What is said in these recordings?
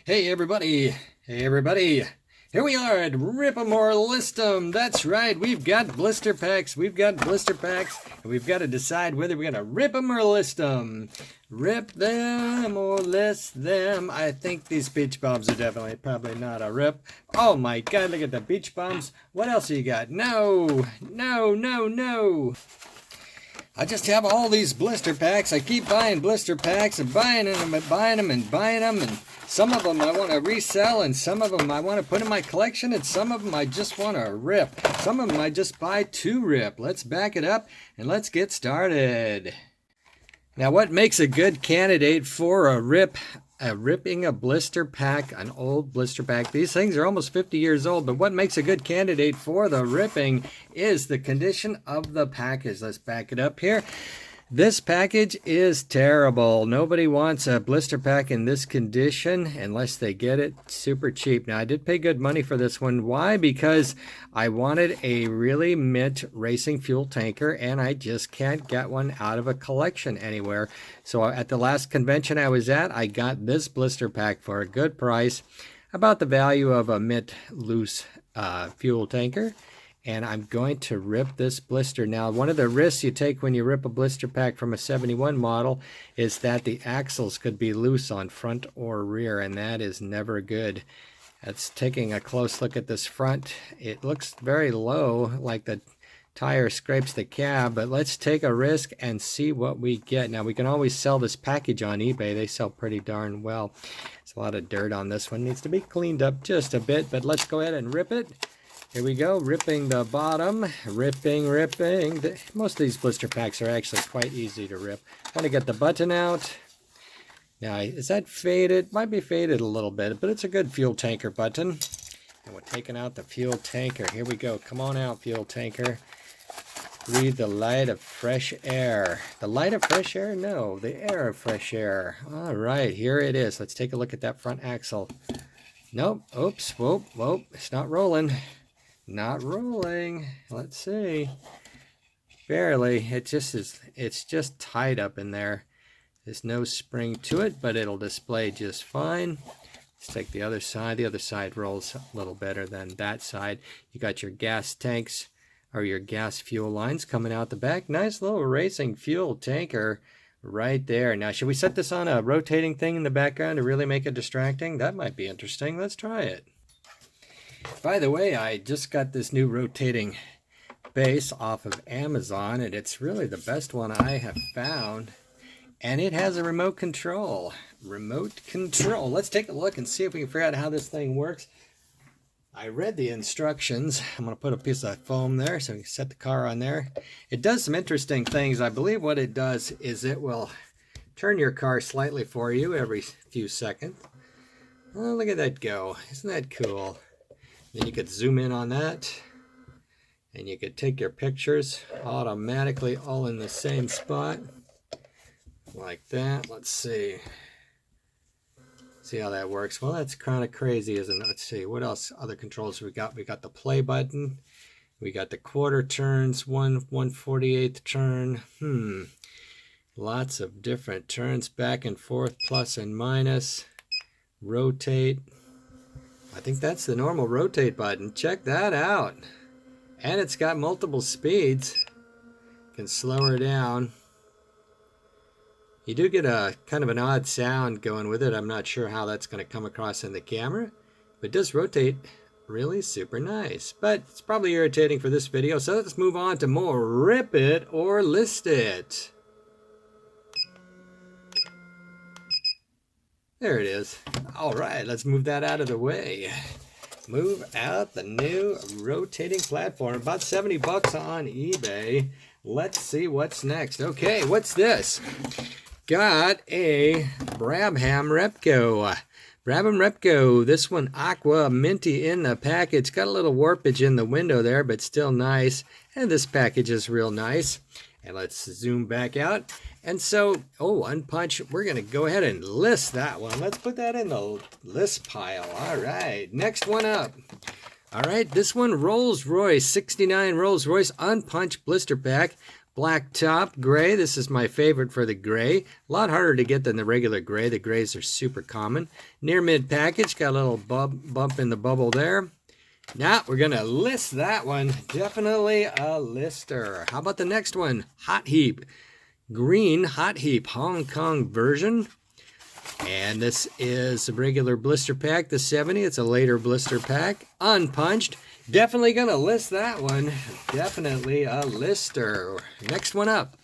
Hey everybody, here we are at Rip 'em or List 'em. That's right, we've got blister packs, and we've got to decide whether we're gonna rip them or list them. Rip them or list them. I think these beach bombs are probably not a rip. Oh my god, look at the beach bombs. What else do you got? No. I just have all these blister packs. I keep buying blister packs and buying them and some of them I want to resell, and some of them I want to put in my collection, and some of them I just want to rip. Some of them I just buy to rip. Let's back it up and let's get started. Now, what makes a good candidate for ripping a blister pack, an old blister pack? These things are almost 50 years old, but what makes a good candidate for the ripping is the condition of the package. Let's back it up here. This package is terrible. Nobody wants a blister pack in this condition unless they get it super cheap. Now, I did pay good money for this one. Why? Because I wanted a really mint racing fuel tanker, and I just can't get one out of a collection anywhere. So at the last convention I was at, I got this blister pack for a good price, about the value of a mint loose fuel tanker. And I'm going to rip this blister. Now, one of the risks you take when you rip a blister pack from a 71 model is that the axles could be loose on front or rear, and that is never good. That's taking a close look at this front. It looks very low, like the tire scrapes the cab, but let's take a risk and see what we get. Now, we can always sell this package on eBay. They sell pretty darn well. There's a lot of dirt on this one. Needs to be cleaned up just a bit, but let's go ahead and rip it. Here we go, ripping the bottom, ripping. Most of these blister packs are actually quite easy to rip. Want to get the button out. Now, is that faded? Might be faded a little bit, but it's a good fuel tanker button. And we're taking out the fuel tanker. Here we go. Come on out, fuel tanker. Breathe the light of fresh air. The light of fresh air? No, the air of fresh air. All right, here it is. Let's take a look at that front axle. Nope. Oops. Whoa. It's not rolling. Not rolling. Let's see. Barely. It's just tied up in there. There's no spring to it, but it'll display just fine. Let's take the other side. The other side rolls a little better than that side. You got your gas tanks or your gas fuel lines coming out the back. Nice little racing fuel tanker right there. Now, should we set this on a rotating thing in the background to really make it distracting? That might be interesting. Let's try it. By the way, I just got this new rotating base off of Amazon, and it's really the best one I have found. And it has a remote control. Let's take a look and see if we can figure out how this thing works. I read the instructions. I'm going to put a piece of foam there so we can set the car on there. It does some interesting things. I believe what it does is it will turn your car slightly for you every few seconds. Oh, look at that go. Isn't that cool? Then you could zoom in on that, and you could take your pictures automatically all in the same spot, like that. Let's see how that works. Well, that's kind of crazy, isn't it? Let's see, what else, other controls we got? We got the play button, we got the quarter turns, 1/148th turn, lots of different turns, back and forth, plus and minus, rotate. I think that's the normal rotate button. Check that out. And it's got multiple speeds. Can slow her down. You do get a kind of an odd sound going with it. I'm not sure how that's going to come across in the camera, but it does rotate really super nice. But it's probably irritating for this video, so let's move on to more Rip It or List It. There it is. All right, let's move that out of the way. Move out the new rotating platform. About 70 bucks on eBay. Let's see what's next. Okay, what's this? Got a Brabham Repco. Brabham Repco. This one aqua minty in the package. Got a little warpage in the window there, but still nice. And this package is real nice. And let's zoom back out. And so, unpunch, we're going to go ahead and list that one. Let's put that in the list pile. All right, next one up. All right, this one, Rolls-Royce, 69 Rolls-Royce unpunched blister pack. Black top, gray. This is my favorite for the gray. A lot harder to get than the regular gray. The grays are super common. Near mid package, got a little bump in the bubble there. Now we're going to list that one. Definitely a lister. How about the next one? Hot Heap. Green Hot Heap Hong Kong version. And this is a regular blister pack, the 70. It's a later blister pack. Unpunched. Definitely going to list that one. Definitely a lister. Next one up.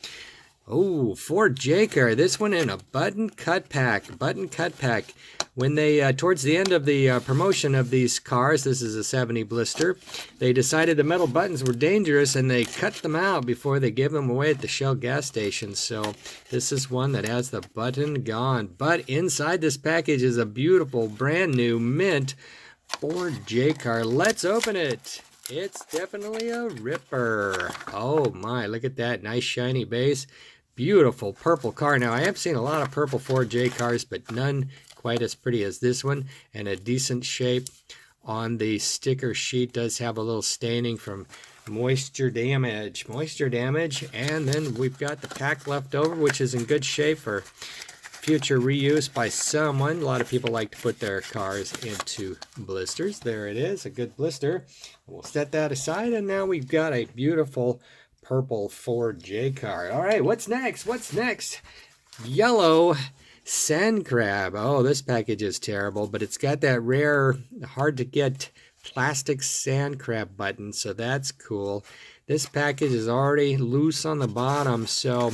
Oh, Ford J-Car. This one in a button cut pack. Button cut pack. When they, towards the end of the promotion of these cars, this is a 70 blister, they decided the metal buttons were dangerous and they cut them out before they gave them away at the Shell gas station. So this is one that has the button gone. But inside this package is a beautiful brand new mint Ford J-Car. Let's open it. It's definitely a ripper. Oh my, look at that nice shiny base. Beautiful purple car. Now I have seen a lot of purple Ford J-Cars, but none quite as pretty as this one, and a decent shape on the sticker sheet. Does have a little staining from moisture damage. And then we've got the pack left over, which is in good shape for future reuse by someone. A lot of people like to put their cars into blisters. There it is, a good blister. We'll set that aside, and now we've got a beautiful purple Ford J-Car. All right, what's next? Yellow sand crab. Oh, this package is terrible, but it's got that rare, hard to get plastic sand crab button, so that's cool. This package is already loose on the bottom, so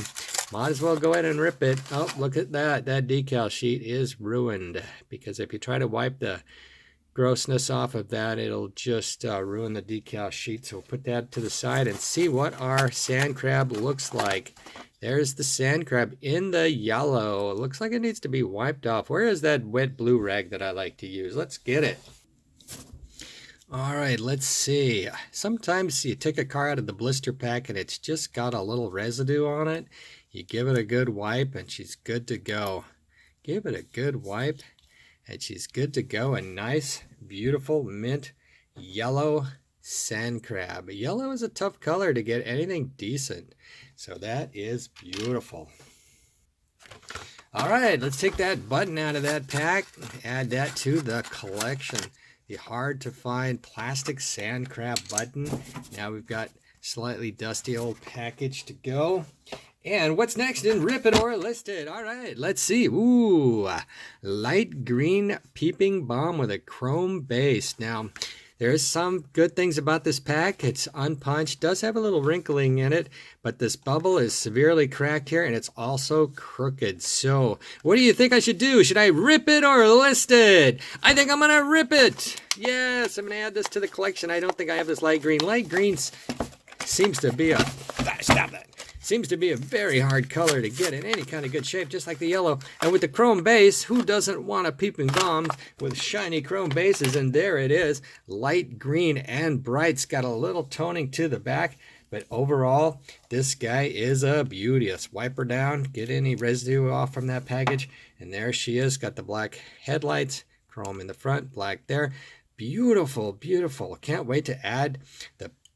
might as well go ahead and rip it. Oh, look at that. That decal sheet is ruined, because if you try to wipe the grossness off of that, it'll just ruin the decal sheet. So we'll put that to the side and see what our sand crab looks like. There's the sand crab in the yellow. It looks like it needs to be wiped off. Where is that wet blue rag that I like to use? Let's get it. All right, let's see. Sometimes you take a car out of the blister pack and it's just got a little residue on it. You give it a good wipe and she's good to go. Give it a good wipe and she's good to go. A nice, beautiful mint yellow sand crab. Yellow is a tough color to get anything decent, so that is beautiful. All right, let's take that button out of that pack, add that to the collection. The hard to find plastic sand crab button. Now we've got slightly dusty old package to go. And what's next in Rip It or List It? All right, let's see. Ooh, light green peeping bomb with a chrome base. Now, there's some good things about this pack. It's unpunched, does have a little wrinkling in it, but this bubble is severely cracked here, and it's also crooked. So, what do you think I should do? Should I rip it or list it? I think I'm going to rip it. Yes, I'm going to add this to the collection. I don't think I have this light green. Light green seems to be a... Stop that. Seems to be a very hard color to get in any kind of good shape, just like the yellow. And with the chrome base, who doesn't want a peeping bomb with shiny chrome bases? And there it is, light green and bright. It's got a little toning to the back, but overall, this guy is a beauty. Let's wipe her down, get any residue off from that package. And there she is, got the black headlights, chrome in the front, black there. Beautiful, beautiful. Can't wait to add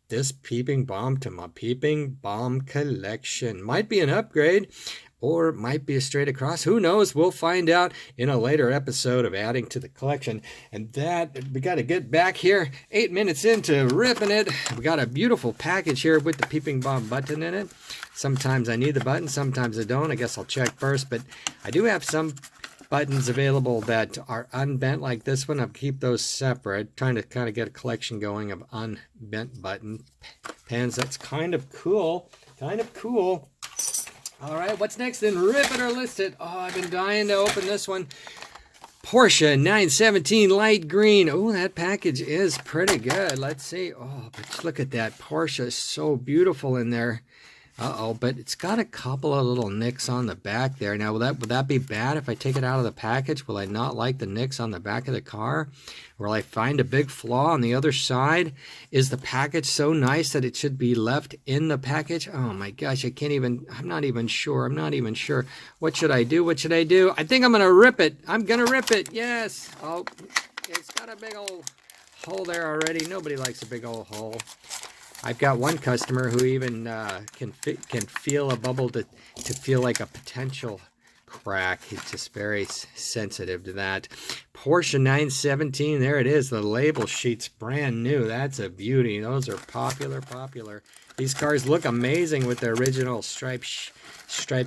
this peeping bomb to my peeping bomb collection. Might be an upgrade, or it might be a straight across. Who knows? We'll find out in a later episode of adding to the collection. And that, we got to get back here 8 minutes into ripping it. We got a beautiful package here with the peeping bomb button in it. Sometimes I need the button, sometimes I don't. I guess I'll check first, but I do have some buttons available that are unbent like this one. I'll keep those separate, trying to kind of get a collection going of unbent button pens. That's kind of cool. All right, what's next in Rip It or List It? Oh, I've been dying to open this one. Porsche 917 light green. Oh, that package is pretty good. Let's see. Oh, but look at that. Porsche is so beautiful in there. But it's got a couple of little nicks on the back there. Now, would that be bad if I take it out of the package? Will I not like the nicks on the back of the car? Will I find a big flaw on the other side? Is the package so nice that it should be left in the package? Oh my gosh, I'm not even sure. What should I do? I think I'm going to rip it. Yes. Oh, it's got a big old hole there already. Nobody likes a big old hole. I've got one customer who even can feel a bubble to feel like a potential crack. He's just very sensitive to that. Porsche 917, there it is. The label sheet's brand new. That's a beauty. Those are popular. These cars look amazing with their original stripes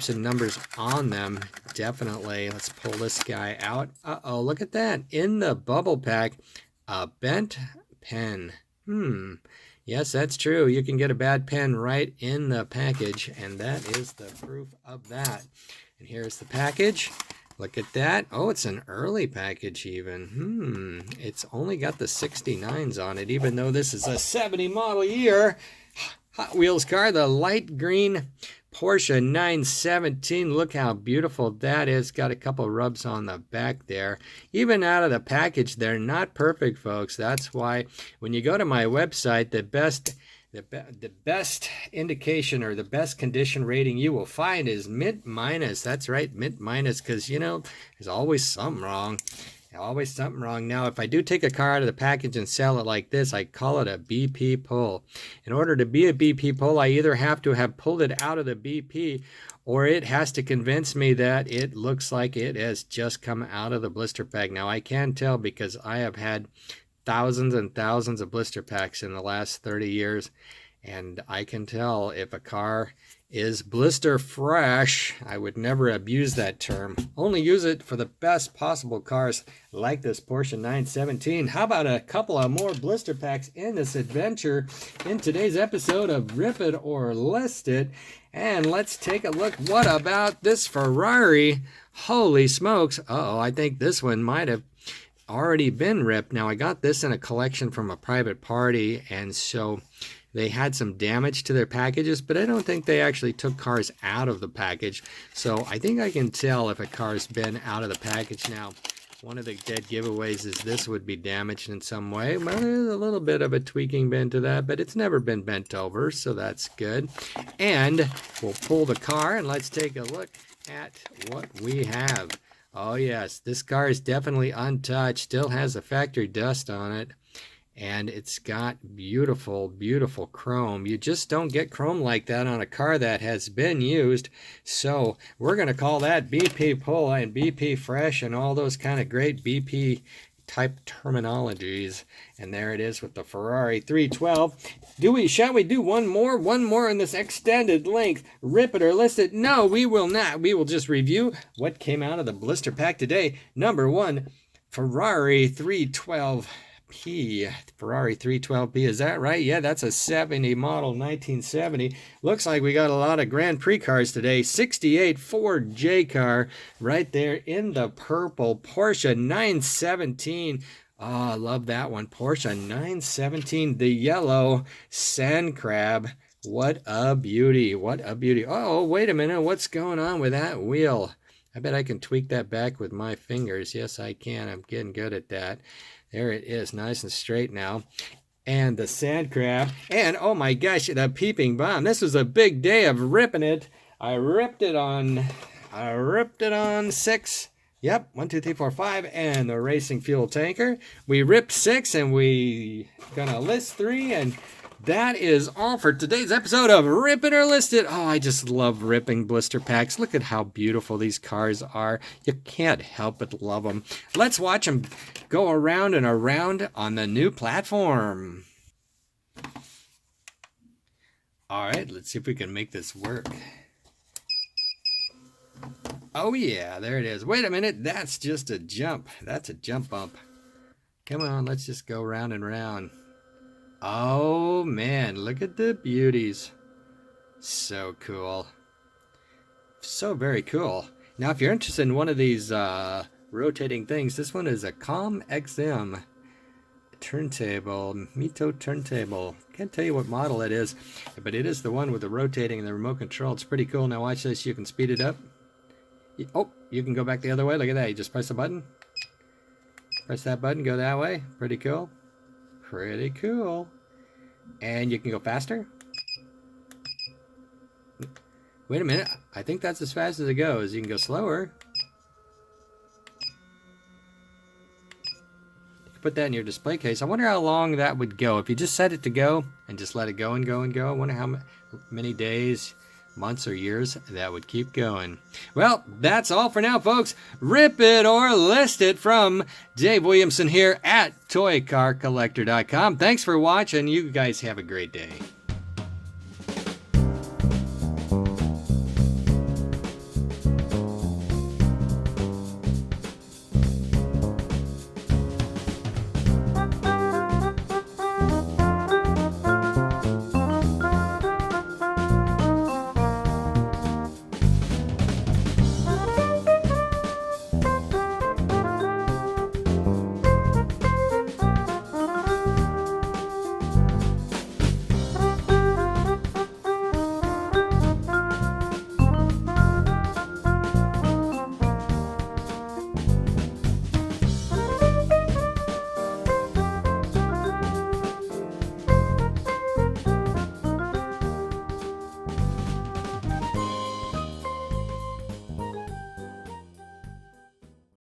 and numbers on them. Definitely. Let's pull this guy out. Uh-oh, look at that. In the bubble pack, a bent pen. Yes, that's true. You can get a bad pen right in the package, and that is the proof of that. And here's the package. Look at that. Oh, it's an early package even. It's only got the 69s on it, even though this is a 70 model year Hot Wheels car, the light green Porsche 917. Look how beautiful that is. Got a couple rubs on the back there. Even out of the package, they're not perfect, folks. That's why when you go to my website, the best indication or the best condition rating you will find is mint minus. That's right, mint minus, because there's always something wrong. Always something wrong. Now, if I do take a car out of the package and sell it like this, I call it a BP pull. In order to be a BP pull, I either have to have pulled it out of the BP, or it has to convince me that it looks like it has just come out of the blister pack. Now, I can tell because I have had thousands and thousands of blister packs in the last 30 years, and I can tell if a car is blister fresh. I would never abuse that term. Only use it for the best possible cars like this Porsche 917. How about a couple of more blister packs in this adventure in today's episode of Rip It or List It? And let's take a look. What about this Ferrari? Holy smokes. I think this one might have already been ripped. Now, I got this in a collection from a private party, and so they had some damage to their packages, but I don't think they actually took cars out of the package. So I think I can tell if a car's been out of the package. Now, one of the dead giveaways is this would be damaged in some way. Well, there's a little bit of a tweaking bend to that, but it's never been bent over, so that's good. And we'll pull the car and let's take a look at what we have. Oh yes, this car is definitely untouched, still has the factory dust on it. And it's got beautiful, beautiful chrome. You just don't get chrome like that on a car that has been used. So we're going to call that BP pull and BP fresh and all those kind of great BP type terminologies. And there it is with the Ferrari 312. Shall we do one more in this extended length? Rip it or list it? No, we will not. We will just review what came out of the blister pack today. Number one, Ferrari 312. Ferrari 312P, is that right? Yeah, that's a 70 model, 1970. Looks like we got a lot of Grand Prix cars today. 68 Ford J car right there in the purple. Porsche 917. Oh, I love that one. Porsche 917, the yellow sand crab. What a beauty. What a beauty. Oh, wait a minute. What's going on with that wheel? I bet I can tweak that back with my fingers. Yes, I can. I'm getting good at that. There it is, nice and straight now. And the sand crab. And, oh my gosh, the peeping bomb. This was a big day of ripping it. I ripped it on 6. Yep, 1, 2, 3, 4, 5. And the racing fuel tanker. We ripped 6 and we gonna list 3. And that is all for today's episode of Rip It or List It. Oh, I just love ripping blister packs. Look at how beautiful these cars are. You can't help but love them. Let's watch them go around and around on the new platform. All right, let's see if we can make this work. Oh yeah, there it is. Wait a minute, that's just a jump. That's a jump bump. Come on, let's just go round and round. Oh man, look at the beauties. So cool. So very cool. Now if you're interested in one of these rotating things, this one is a Com XM turntable, Mito turntable. Can't tell you what model it is, but it is the one with the rotating and the remote control. It's pretty cool. Now watch this, you can speed it up. Oh, you can go back the other way. Look at that, you just press a button. Press that button, go that way. Pretty cool. Pretty cool. And you can go faster. Wait a minute. I think that's as fast as it goes. You can go slower. put that in your display case. I wonder how long that would go. If you just set it to go and just let it go and go and go, I wonder how many days, months, or years that would keep going. Well, that's all for now, folks. Rip it or list it from Dave Williamson here at ToyCarCollector.com. Thanks for watching. You guys have a great day.